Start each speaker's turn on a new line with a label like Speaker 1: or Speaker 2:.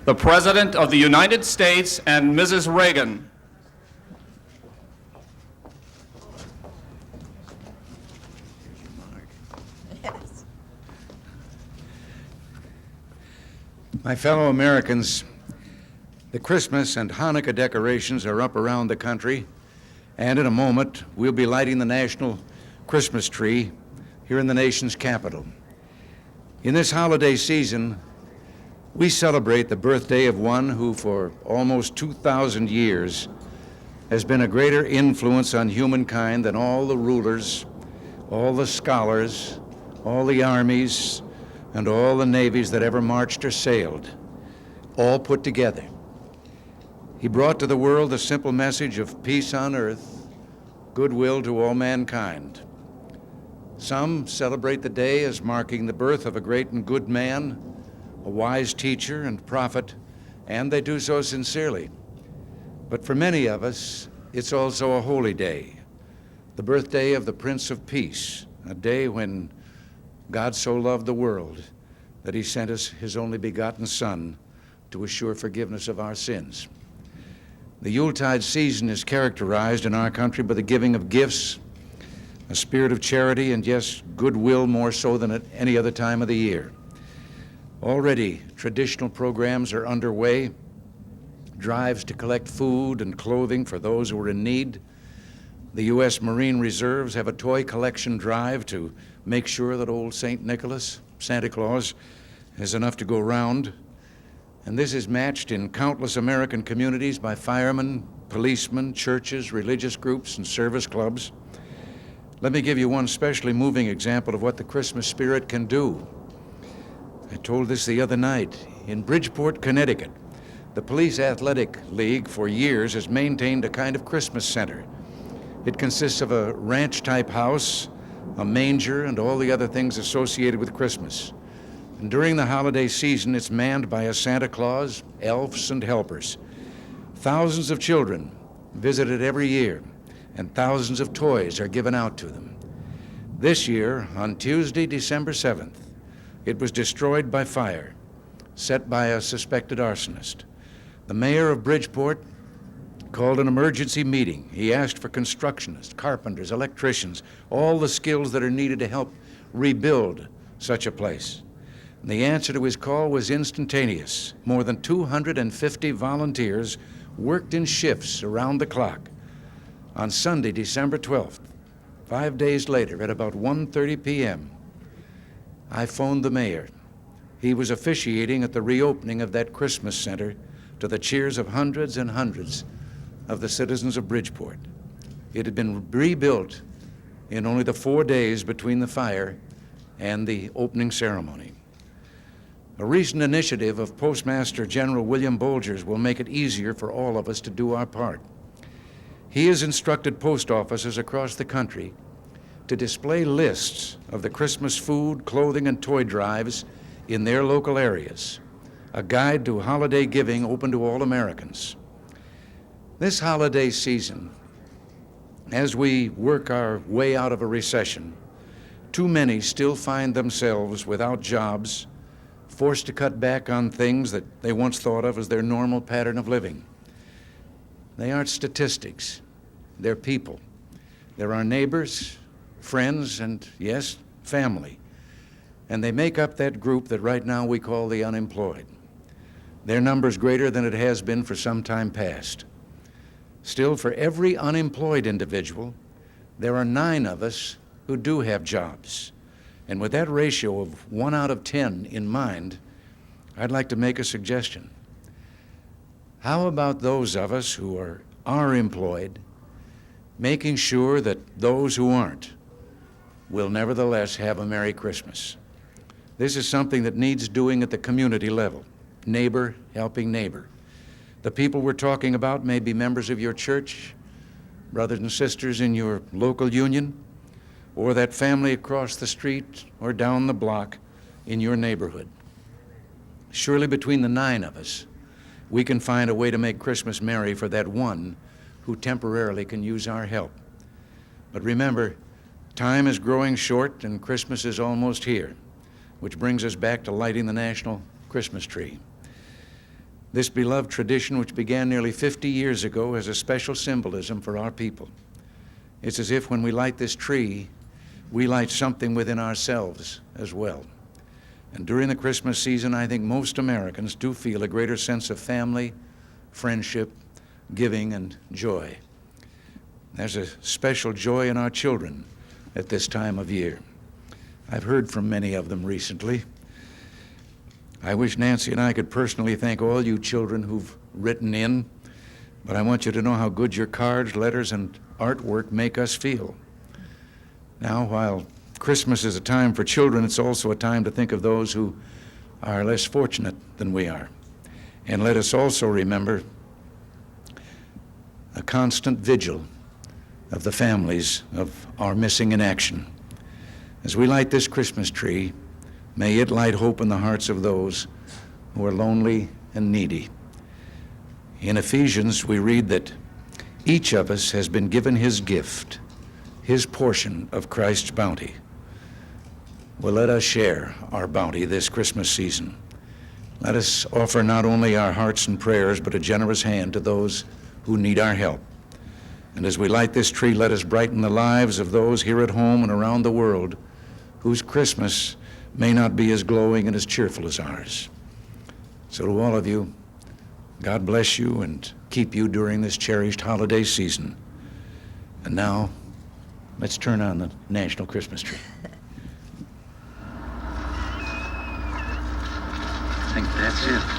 Speaker 1: the President of the United States and Mrs. Reagan.
Speaker 2: My fellow Americans, the Christmas and Hanukkah decorations are up around the country, and in a moment we'll be lighting the national Christmas tree here in the nation's capital. In this holiday season, we celebrate the birthday of one who for almost 2,000 years has been a greater influence on humankind than all the rulers, all the scholars, all the armies, and all the navies that ever marched or sailed, all put together. He brought to the world the simple message of peace on earth, goodwill to all mankind. Some celebrate the day as marking the birth of a great and good man, a wise teacher and prophet, and they do so sincerely. But for many of us, it's also a holy day, the birthday of the Prince of Peace, a day when God so loved the world that he sent us his only begotten Son to assure forgiveness of our sins. The Yuletide season is characterized in our country by the giving of gifts, a spirit of charity, and yes, goodwill more so than at any other time of the year. Already, traditional programs are underway, drives to collect food and clothing for those who are in need. The U.S. Marine Reserves have a toy collection drive to make sure that old St. Nicholas, Santa Claus, has enough to go round. And this is matched in countless American communities by firemen, policemen, churches, religious groups, and service clubs. Let me give you one especially moving example of what the Christmas spirit can do. I told this the other night. In Bridgeport, Connecticut, the Police Athletic League for years has maintained a kind of Christmas center. It consists of a ranch-type house, a manger, and all the other things associated with Christmas. And during the holiday season, it's manned by a Santa Claus, elves, and helpers. Thousands of children visit it every year, and thousands of toys are given out to them. This year, on Tuesday, December 7th, it was destroyed by fire, set by a suspected arsonist. The mayor of Bridgeport called an emergency meeting. He asked for constructionists, carpenters, electricians, all the skills that are needed to help rebuild such a place. And the answer to his call was instantaneous. More than 250 volunteers worked in shifts around the clock. On Sunday, December 12th, 5 days later, at about 1:30 p.m., I phoned the mayor. He was officiating at the reopening of that Christmas center to the cheers of hundreds and hundreds of the citizens of Bridgeport. It had been rebuilt in only the 4 days between the fire and the opening ceremony. A recent initiative of Postmaster General William Bolgers will make it easier for all of us to do our part. He has instructed post offices across the country to display lists of the Christmas food, clothing, and toy drives in their local areas, a guide to holiday giving open to all Americans. This holiday season, as we work our way out of a recession, too many still find themselves without jobs, forced to cut back on things that they once thought of as their normal pattern of living. They aren't statistics, they're people. They're our neighbors, friends, and yes, family. And they make up that group that right now we call the unemployed. Their number's greater than it has been for some time past. Still, for every unemployed individual, there are 9 of us who do have jobs. And with that ratio of 1 out of 10 in mind, I'd like to make a suggestion. How about those of us who are employed, making sure that those who aren't will nevertheless have a Merry Christmas? This is something that needs doing at the community level, neighbor helping neighbor. The people we're talking about may be members of your church, brothers and sisters in your local union, or that family across the street or down the block in your neighborhood. Surely between the 9 of us, we can find a way to make Christmas merry for that one who temporarily can use our help. But remember, time is growing short and Christmas is almost here, which brings us back to lighting the national Christmas tree. This beloved tradition, which began nearly 50 years ago, has a special symbolism for our people. It's as if when we light this tree, we light something within ourselves as well. And during the Christmas season, I think most Americans do feel a greater sense of family, friendship, giving, and joy. There's a special joy in our children at this time of year. I've heard from many of them recently. I wish Nancy and I could personally thank all you children who've written in, but I want you to know how good your cards, letters, and artwork make us feel. Now, while Christmas is a time for children, it's also a time to think of those who are less fortunate than we are. And let us also remember a constant vigil of the families of our missing in action. As we light this Christmas tree, may it light hope in the hearts of those who are lonely and needy. In Ephesians, we read that each of us has been given his gift, his portion of Christ's bounty. Well, let us share our bounty this Christmas season. Let us offer not only our hearts and prayers, but a generous hand to those who need our help. And as we light this tree, let us brighten the lives of those here at home and around the world whose Christmas may not be as glowing and as cheerful as ours. So to all of you, God bless you and keep you during this cherished holiday season. And now, let's turn on the National Christmas Tree. I think that's it.